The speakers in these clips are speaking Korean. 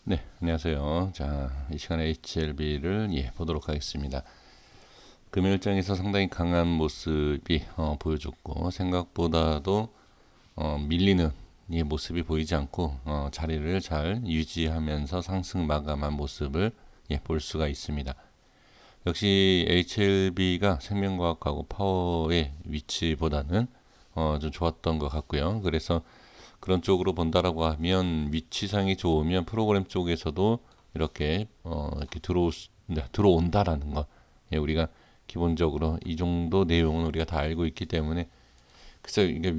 네, 안녕하세요. 자, 이 시간에 HLB를 보도록 하겠습니다. 금요일장에서 상당히 강한 모습이 보여줬고 생각보다도 밀리는 이 모습이 보이지 않고 자리를 잘 유지하면서 상승 마감한 모습을 볼 수가 있습니다. 역시 HLB가 생명과학하고 파워의 위치보다는 좀 좋았던 것 같고요. 그래서 그런 쪽으로 본다라고 하면 위치상이 좋으면 프로그램 쪽에서도 이렇게 들어온다라는 것. 우리가 기본적으로 이 정도 내용은 우리가 다 알고 있기 때문에 그래서 이게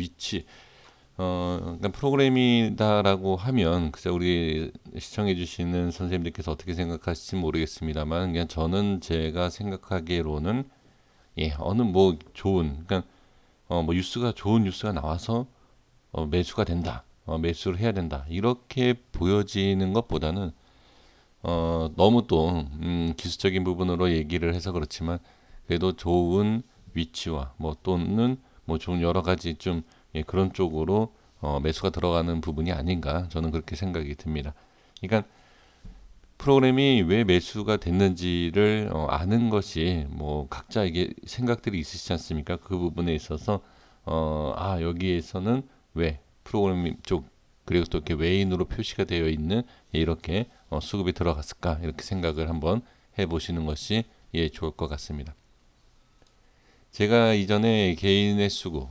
그러니까 프로그램이다라고 하면 그래서 우리 시청해 주시는 선생님들께서 어떻게 생각하실지 모르겠습니다만 그냥 저는 제가 생각하기로는 어느 뭐 좋은 그러니까 뭐 뉴스가 좋은 뉴스가 나와서 매수가 된다. 매수를 해야 된다. 이렇게 보여지는 것보다는 너무 또 기술적인 부분으로 얘기를 해서 그렇지만 그래도 좋은 위치와 뭐 또는 뭐 좋은 여러 가지 좀 그런 쪽으로 매수가 들어가는 부분이 아닌가 저는 그렇게 생각이 듭니다. 그러니까 프로그램이 왜 매수가 됐는지를 아는 것이 뭐 각자 이게 생각들이 있으시지 않습니까? 그 부분에 있어서 여기에서는 왜 프로그램 쪽 그리고 또 이렇게 외인으로 표시가 되어 있는 이렇게 수급이 들어갔을까 이렇게 생각을 한번 해보시는 것이 좋을 것 같습니다. 제가 이전에 개인의 수급,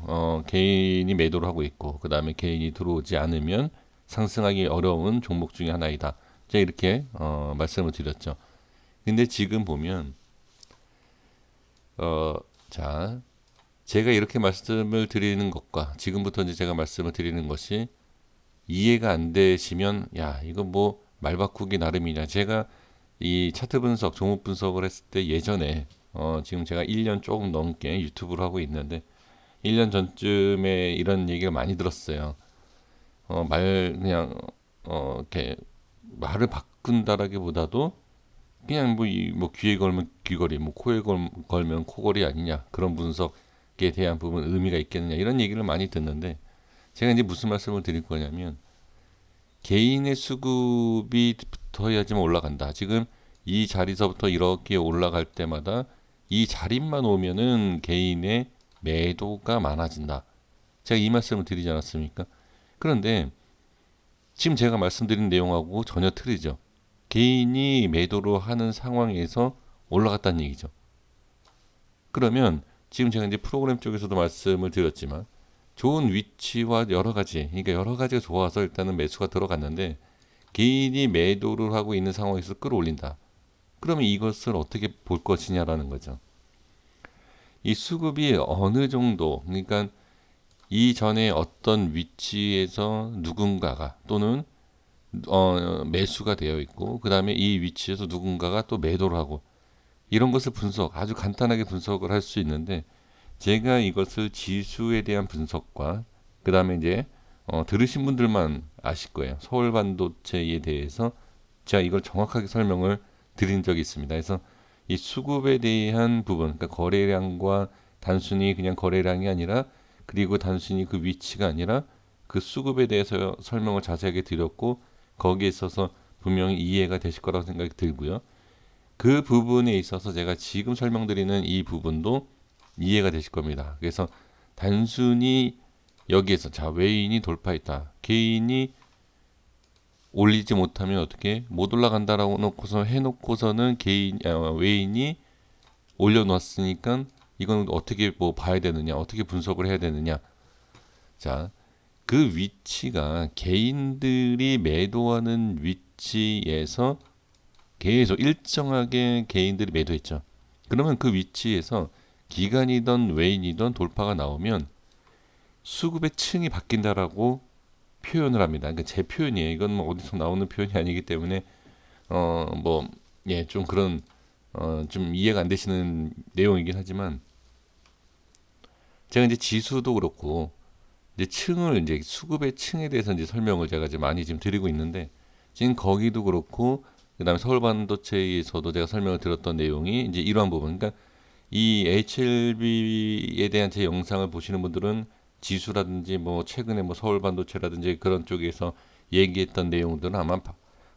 개인이 매도를 하고 있고 그 다음에 개인이 들어오지 않으면 상승하기 어려운 종목 중에 하나이다. 제가 이렇게 말씀을 드렸죠. 근데 지금 보면 어, 자 제가 이렇게 말씀을 드리는 것과 지금부터 이제 제가 말씀을 드리는 것이 이해가 안 되시면 야 이거 뭐 말 바꾸기 나름이냐. 제가 이 차트 분석, 종목 분석을 했을 때 예전에 지금 제가 1년 조금 넘게 유튜브를 하고 있는데 1년 전쯤에 이런 얘기를 많이 들었어요. 이렇게 말을 바꾼다라기보다도 그냥 뭐 귀에 걸면 귀걸이, 뭐 코에 걸면 코걸이 아니냐 그런 분석에 대한 부분 의미가 있겠느냐 이런 얘기를 많이 듣는데 제가 이제 무슨 말씀을 드릴 거냐면 개인의 수급이 붙어야지만 올라간다. 지금 이 자리서부터 이렇게 올라갈 때마다 이 자리만 오면은 개인의 매도가 많아진다. 제가 이 말씀을 드리지 않았습니까? 그런데 지금 제가 말씀드린 내용하고 전혀 틀리죠. 개인이 매도를 하는 상황에서 올라갔다는 얘기죠. 그러면 지금 제가 이제 프로그램 쪽에서도 말씀을 드렸지만 좋은 위치와 여러 가지, 그러니까 여러 가지가 좋아서 일단은 매수가 들어갔는데 개인이 매도를 하고 있는 상황에서 끌어올린다. 그러면 이것을 어떻게 볼 것이냐라는 거죠. 이 수급이 어느 정도, 그러니까 이전에 어떤 위치에서 누군가가 또는 매수가 되어 있고 그 다음에 이 위치에서 누군가가 또 매도를 하고 이런 것을 아주 간단하게 분석을 할 수 있는데 제가 이것을 지수에 대한 분석과 그 다음에 이제 들으신 분들만 아실 거예요. 서울 반도체에 대해서 제가 이걸 정확하게 설명을 드린 적이 있습니다. 그래서 이 수급에 대한 부분, 그러니까 거래량과 단순히 그냥 거래량이 아니라 그리고 단순히 그 위치가 아니라 그 수급에 대해서 설명을 자세하게 드렸고 거기에 있어서 분명히 이해가 되실 거라고 생각이 들고요. 그 부분에 있어서 제가 지금 설명드리는 이 부분도 이해가 되실 겁니다. 그래서 단순히 여기에서 자 외인이 돌파했다. 개인이 올리지 못하면 어떻게 못 올라간다라고 놓고서 해놓고서는 외인이 올려놨으니까 이건 어떻게 뭐 봐야 되느냐, 어떻게 분석을 해야 되느냐. 자, 그 위치가 개인들이 매도하는 위치에서 계속 일정하게 개인들이 매도했죠. 그러면 그 위치에서 기간이든 외인이든 돌파가 나오면 수급의 층이 바뀐다라고 표현을 합니다. 그러니까 제 표현이에요. 이건 뭐 어디서 나오는 표현이 아니기 때문에 좀 그런 좀 이해가 안 되시는 내용이긴 하지만 제가 이제 지수도 그렇고 이제 층을 이제 수급의 층에 대해서 이제 설명을 제가 이제 많이 지금 드리고 있는데 지금 거기도 그렇고 그다음에 서울 반도체에서도 제가 설명을 드렸던 내용이 이제 이러한 부분. 그러니까 이 HLB에 대한 제 영상을 보시는 분들은 지수라든지 뭐 최근에 뭐 서울 반도체라든지 그런 쪽에서 얘기했던 내용들은 아마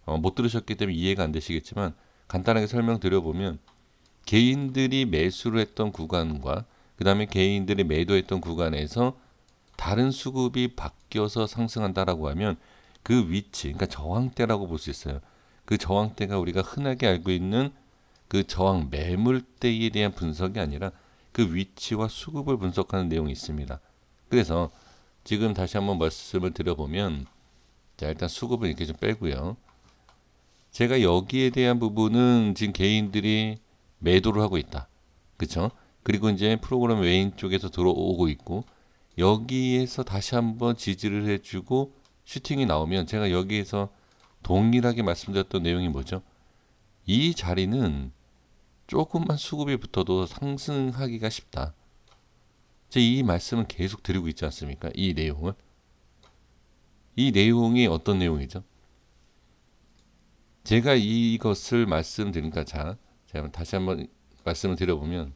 못 들으셨기 때문에 이해가 안 되시겠지만 간단하게 설명드려보면 개인들이 매수를 했던 구간과 그 다음에 개인들이 매도했던 구간에서 다른 수급이 바뀌어서 상승한다라고 하면 그 위치, 그러니까 저항대라고 볼 수 있어요. 그 저항대가 우리가 흔하게 알고 있는 그 저항 매물대에 대한 분석이 아니라 그 위치와 수급을 분석하는 내용이 있습니다. 그래서 지금 다시 한번 말씀을 드려보면, 자, 일단 수급을 이렇게 좀 빼고요. 제가 여기에 대한 부분은 지금 개인들이 매도를 하고 있다. 그쵸? 그리고 이제 프로그램 외인 쪽에서 들어오고 있고, 여기에서 다시 한번 지지를 해주고 슈팅이 나오면 제가 여기에서 동일하게 말씀드렸던 내용이 뭐죠? 이 자리는 조금만 수급이 붙어도 상승하기가 쉽다. 제가 이 말씀을 계속 드리고 있지 않습니까? 이 내용을. 이 내용이 어떤 내용이죠? 제가 이것을 말씀드리니까, 자, 제가 다시 한번 말씀을 드려보면,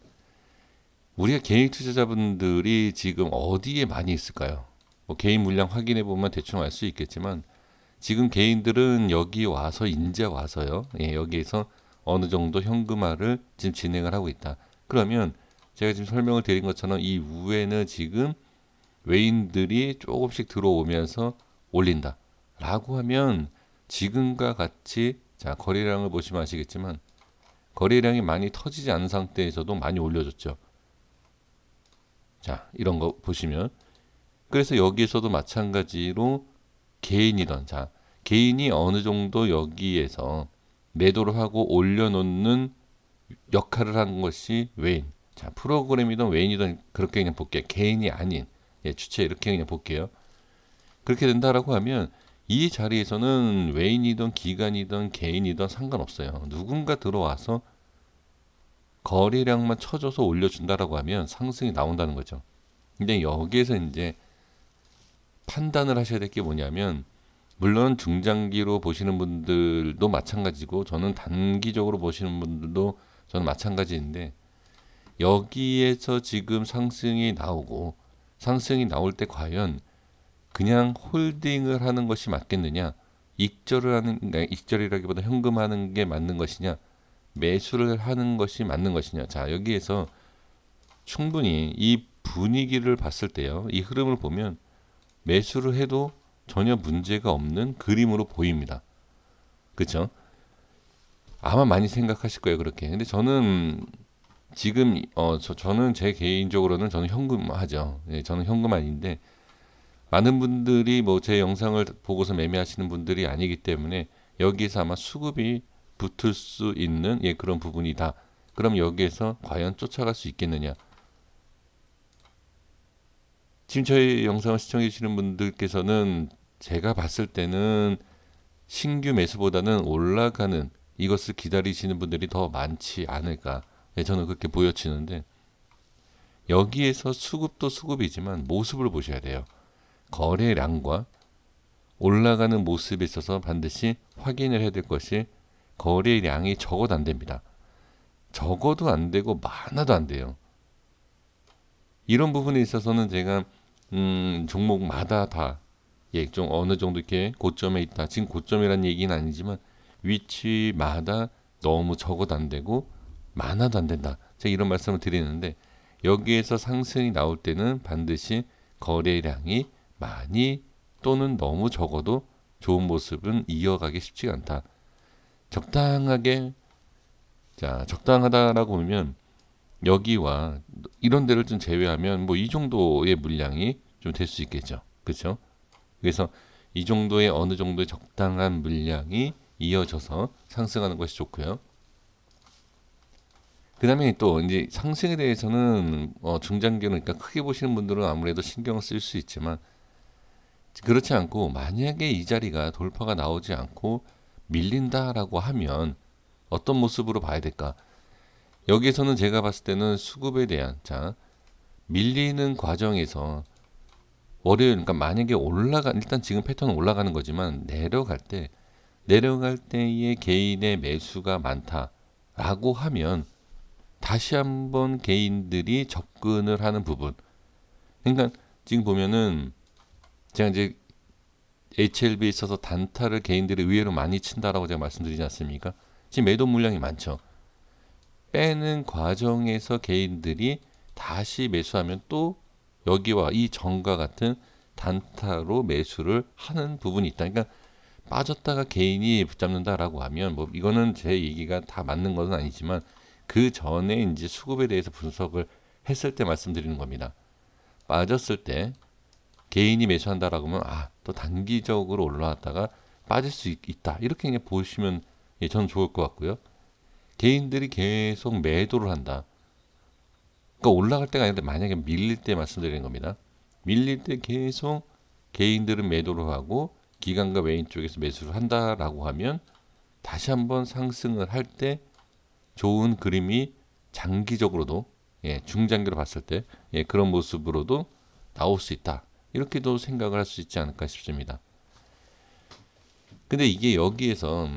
우리가 개인 투자자분들이 지금 어디에 많이 있을까요? 뭐 개인 물량 확인해 보면 대충 알 수 있겠지만, 지금 개인들은 여기 와서 이제 와서요. 예, 여기에서 어느 정도 현금화를 지금 진행을 하고 있다. 그러면 제가 지금 설명을 드린 것처럼 이 위에는 지금 외인들이 조금씩 들어오면서 올린다. 라고 하면 지금과 같이, 자, 거래량을 보시면 아시겠지만 거래량이 많이 터지지 않은 상태에서도 많이 올려줬죠. 자, 이런 거 보시면, 그래서 여기에서도 마찬가지로 개인이던, 자, 개인이 어느 정도 여기에서 매도를 하고 올려놓는 역할을 한 것이 외인. 자, 프로그램이든 외인이든 그렇게 그냥 볼게요. 개인이 아닌, 예, 주체 이렇게 그냥 볼게요. 그렇게 된다라고 하면 이 자리에서는 외인이든 기관이든 개인이든 상관없어요. 누군가 들어와서 거래량만 쳐줘서 올려준다라고 하면 상승이 나온다는 거죠. 근데 여기에서 이제 판단을 하셔야 될 게 뭐냐면, 물론 중장기로 보시는 분들도 마찬가지고 저는 단기적으로 보시는 분들도 저는 마찬가지인데, 여기에서 지금 상승이 나오고 상승이 나올 때 과연 그냥 홀딩을 하는 것이 맞겠느냐, 익절을 하는, 익절이라기보다 현금하는 게 맞는 것이냐, 매수를 하는 것이 맞는 것이냐. 자, 여기에서 충분히 이 분위기를 봤을 때요, 이 흐름을 보면 매수를 해도 전혀 문제가 없는 그림으로 보입니다. 그렇죠? 아마 많이 생각하실 거예요, 그렇게. 근데 저는 지금 저는 제 개인적으로는 저는 현금하죠. 예, 저는 현금아닌데, 많은 분들이 뭐 제 영상을 보고서 매매하시는 분들이 아니기 때문에 여기서 아마 수급이 붙을 수 있는, 예, 그런 부분이다. 그럼 여기에서 과연 쫓아갈 수 있겠느냐? 지금 저희 영상을 시청해 주시는 분들께서는 제가 봤을 때는 신규 매수보다는 올라가는 이것을 기다리시는 분들이 더 많지 않을까. 네, 저는 그렇게 보여지는데, 여기에서 수급도 수급이지만 모습을 보셔야 돼요. 거래량과 올라가는 모습에 있어서 반드시 확인을 해야 될 것이, 거래량이 적어도 안 됩니다. 적어도 안 되고 많아도 안 돼요. 이런 부분에 있어서는 제가 종목마다 다, 예, 좀 어느 정도 이렇게 고점에 있다. 지금 고점이라는 얘기는 아니지만 위치마다 너무 적어도 안 되고 많아도 안 된다. 제가 이런 말씀을 드리는데, 여기에서 상승이 나올 때는 반드시 거래량이 많이 또는 너무 적어도 좋은 모습은 이어가기 쉽지가 않다. 적당하게, 자, 적당하다라고 보면 여기와 이런 데를 좀 제외하면 뭐 이 정도의 물량이 좀 될 수 있겠죠. 그렇죠? 그래서 이 정도의 어느 정도의 적당한 물량이 이어져서 상승하는 것이 좋고요. 그 다음에 또 이제 상승에 대해서는 중장기는, 그러니까 크게 보시는 분들은 아무래도 신경을 쓸 수 있지만, 그렇지 않고 만약에 이 자리가 돌파가 나오지 않고 밀린다라고 하면 어떤 모습으로 봐야 될까? 여기에서는 제가 봤을 때는 수급에 대한, 자, 밀리는 과정에서 월요일, 그러니까 만약에 일단 지금 패턴은 올라가는 거지만 내려갈 때의 개인의 매수가 많다라고 하면 다시 한번 개인들이 접근을 하는 부분. 그러니까 지금 보면은 제가 이제 HLB에 있어서 단타를 개인들이 의외로 많이 친다라고 제가 말씀드리지 않습니까? 지금 매도 물량이 많죠. 빼는 과정에서 개인들이 다시 매수하면 또 여기와 이 전과 같은 단타로 매수를 하는 부분이 있다. 그러니까 빠졌다가 개인이 붙잡는다라고 하면 뭐 이거는 제 얘기가 다 맞는 것은 아니지만 그 전에 이제 수급에 대해서 분석을 했을 때 말씀드리는 겁니다. 빠졌을 때 개인이 매수한다라고 하면 또 단기적으로 올라왔다가 빠질 수 있다. 이렇게 그냥 보시면 저는 좋을 것 같고요. 개인들이 계속 매도를 한다. 그러니까 올라갈 때가 아니라 만약에 밀릴 때 말씀드리는 겁니다. 밀릴 때 계속 개인들은 매도를 하고 기관과 외인 쪽에서 매수를 한다라고 하면 다시 한번 상승을 할 때 좋은 그림이 장기적으로도 중장기로 봤을 때 그런 모습으로도 나올 수 있다. 이렇게도 생각을 할 수 있지 않을까 싶습니다. 근데 이게 여기에서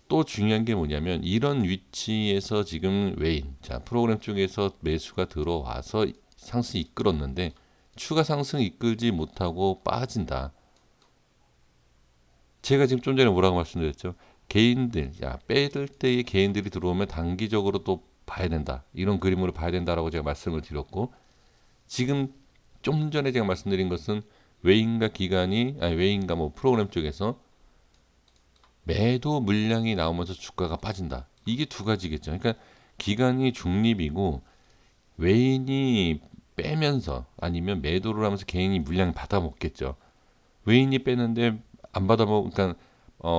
또 중요한 게 뭐냐면 이런 위치에서 지금 외인, 프로그램 쪽에서 매수가 들어와서 상승 이끌었는데 추가 상승 이끌지 못하고 빠진다. 제가 지금 좀 전에 뭐라고 말씀드렸죠? 개인들, 빼들 때의 개인들이 들어오면 단기적으로 또 봐야 된다. 이런 그림으로 봐야 된다라고 제가 말씀을 드렸고 지금 좀 전에 제가 말씀드린 것은 외인과 기관이 외인과 뭐 프로그램 쪽에서 매도 물량이 나오면서 주가가 빠진다. 이게 두 가지겠죠. 그러니까 기관이 중립이고 외인이 빼면서 아니면 매도를 하면서 개인이 물량 받아 먹겠죠. 외인이 빼는데 안 받아 먹, 그러니까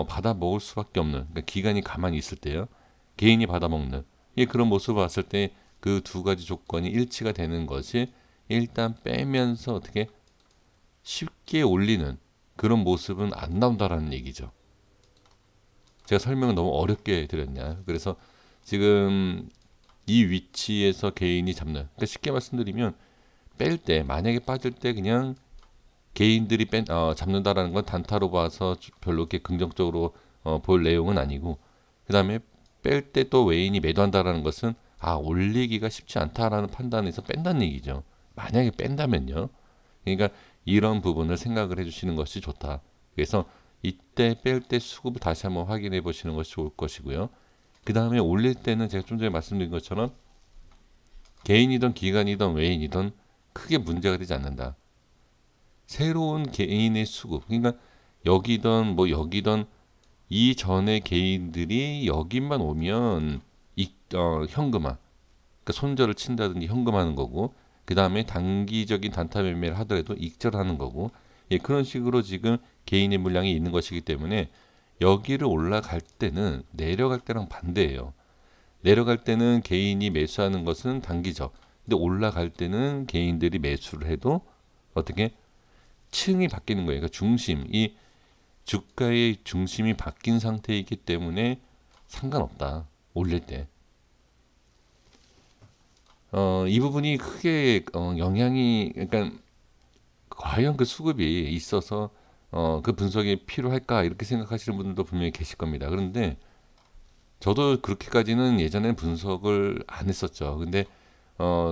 받아 먹을 수밖에 없는. 그러니까 기관이 가만히 있을 때요. 개인이 받아 먹는. 그런 모습을 봤을 때 그 두 가지 조건이 일치가 되는 것이 일단 빼면서 어떻게 쉽게 올리는 그런 모습은 안 나온다라는 얘기죠. 제가 설명을 너무 어렵게 드렸냐. 그래서 지금 이 위치에서 개인이 잡는. 그러니까 쉽게 말씀드리면 뺄 때 만약에 빠질 때 그냥 개인들이 잡는다라는 건 단타로 봐서 별로 이렇게 긍정적으로 볼 내용은 아니고 그 다음에 뺄 때 또 외인이 매도한다라는 것은 올리기가 쉽지 않다라는 판단에서 뺀다는 얘기죠. 만약에 뺀다면요. 그러니까 이런 부분을 생각을 해주시는 것이 좋다. 그래서 이때 뺄 때 수급을 다시 한번 확인해 보시는 것이 좋을 것이고요. 그 다음에 올릴 때는 제가 좀 전에 말씀드린 것처럼 개인이든 기관이든 외인이든 크게 문제가 되지 않는다. 새로운 개인의 수급, 그러니까 여기든 뭐 여기든 이전에 개인들이 여기만 오면 현금화, 그러니까 손절을 친다든지 현금하는 거고, 그 다음에 단기적인 단타 매매를 하더라도 익절하는 거고, 그런 식으로 지금 개인의 물량이 있는 것이기 때문에 여기를 올라갈 때는 내려갈 때랑 반대예요. 내려갈 때는 개인이 매수하는 것은 단기적, 근데 올라갈 때는 개인들이 매수를 해도 어떻게 층이 바뀌는 거예요. 그러니까 이 주가의 중심이 바뀐 상태이기 때문에 상관없다. 올릴 때. 이 부분이 크게 영향이, 그러니까 과연 그 수급이 있어서 그 분석이 필요할까 이렇게 생각하시는 분들도 분명히 계실 겁니다. 그런데 저도 그렇게까지는 예전에 분석을 안 했었죠. 근데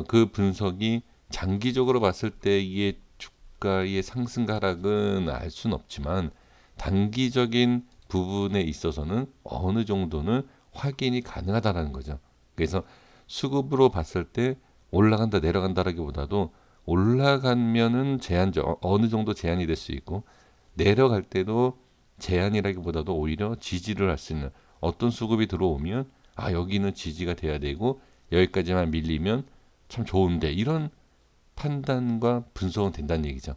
그 분석이 장기적으로 봤을 때 이게 주가의 상승과 하락은 알 수는 없지만 단기적인 부분에 있어서는 어느 정도는 확인이 가능하다라는 거죠. 그래서 수급으로 봤을 때 올라간다 내려간다라기보다도 올라가면은 제한적 어느 정도 제한이 될 수 있고 내려갈 때도 제한이라기보다도 오히려 지지를 할 수 있는 어떤 수급이 들어오면 여기는 지지가 돼야 되고 여기까지만 밀리면 참 좋은데 이런 판단과 분석은 된다는 얘기죠.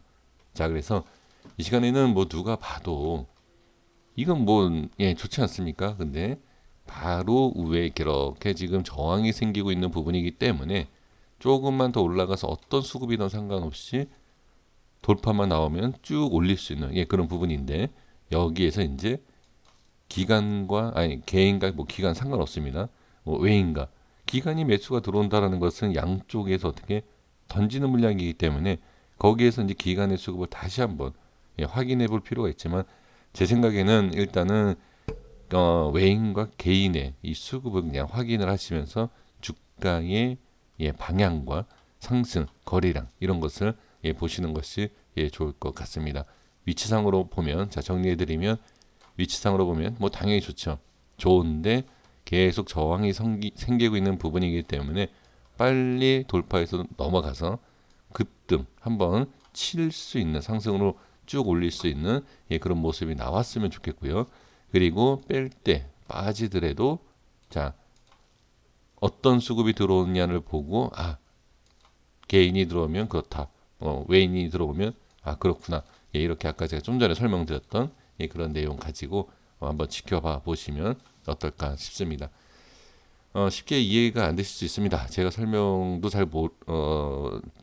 자, 그래서 이 시간에는 뭐 누가 봐도 이건 뭐 좋지 않습니까? 근데 바로 위에 이렇게 지금 저항이 생기고 있는 부분이기 때문에 조금만 더 올라가서 어떤 수급이든 상관없이 돌파만 나오면 쭉 올릴 수 있는 그런 부분인데 여기에서 이제 기관과 개인과 뭐 기관 상관없습니다. 뭐 외인과 기관이 매수가 들어온다라는 것은 양쪽에서 어떻게 던지는 물량이기 때문에 거기에서 이제 기관의 수급을 다시 한번 확인해 볼 필요가 있지만 제 생각에는 일단은 외인과 개인의 이 수급을 그냥 확인을 하시면서 주가의 방향과 상승, 거래량 이런 것을 보시는 것이 좋을 것 같습니다. 위치상으로 보면, 자 정리해드리면, 위치상으로 보면 뭐 당연히 좋죠. 좋은데 계속 저항이 생기고 있는 부분이기 때문에 빨리 돌파해서 넘어가서 급등 한번 칠 수 있는, 상승으로 쭉 올릴 수 있는 그런 모습이 나왔으면 좋겠고요. 그리고 뺄 때 빠지더라도 자 어떤 수급이 들어오느냐를 보고 개인이 들어오면 그렇다, 외인이 들어오면 그렇구나, 이렇게 아까 제가 좀 전에 설명드렸던 그런 내용 가지고 한번 지켜봐 보시면 어떨까 싶습니다. 쉽게 이해가 안 되실 수 있습니다. 제가 설명도 잘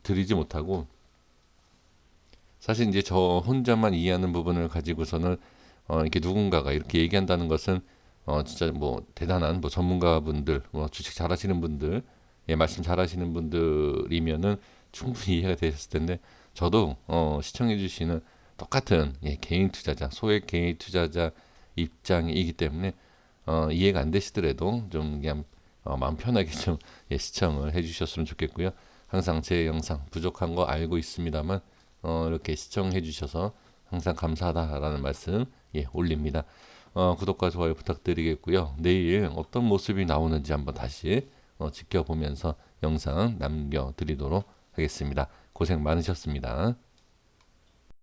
드리지 못하고, 사실 이제 저 혼자만 이해하는 부분을 가지고서는 이렇게 누군가가 이렇게 얘기한다는 것은 진짜 뭐 대단한 뭐 전문가분들, 뭐 주식 잘하시는 분들, 말씀 잘하시는 분들이면은 충분히 이해가 되셨을 텐데, 저도 시청해 주시는 똑같은 개인 투자자, 소액 개인 투자자 입장이기 때문에 이해가 안 되시더라도 좀 그냥 마음 편하게 좀 시청을 해주셨으면 좋겠고요. 항상 제 영상 부족한 거 알고 있습니다만 이렇게 시청해 주셔서 항상 감사하다라는 말씀 올립니다. 구독과 좋아요 부탁드리겠고요. 내일 어떤 모습이 나오는지 한번 다시 지켜보면서 영상 남겨드리도록 하겠습니다. 고생 많으셨습니다.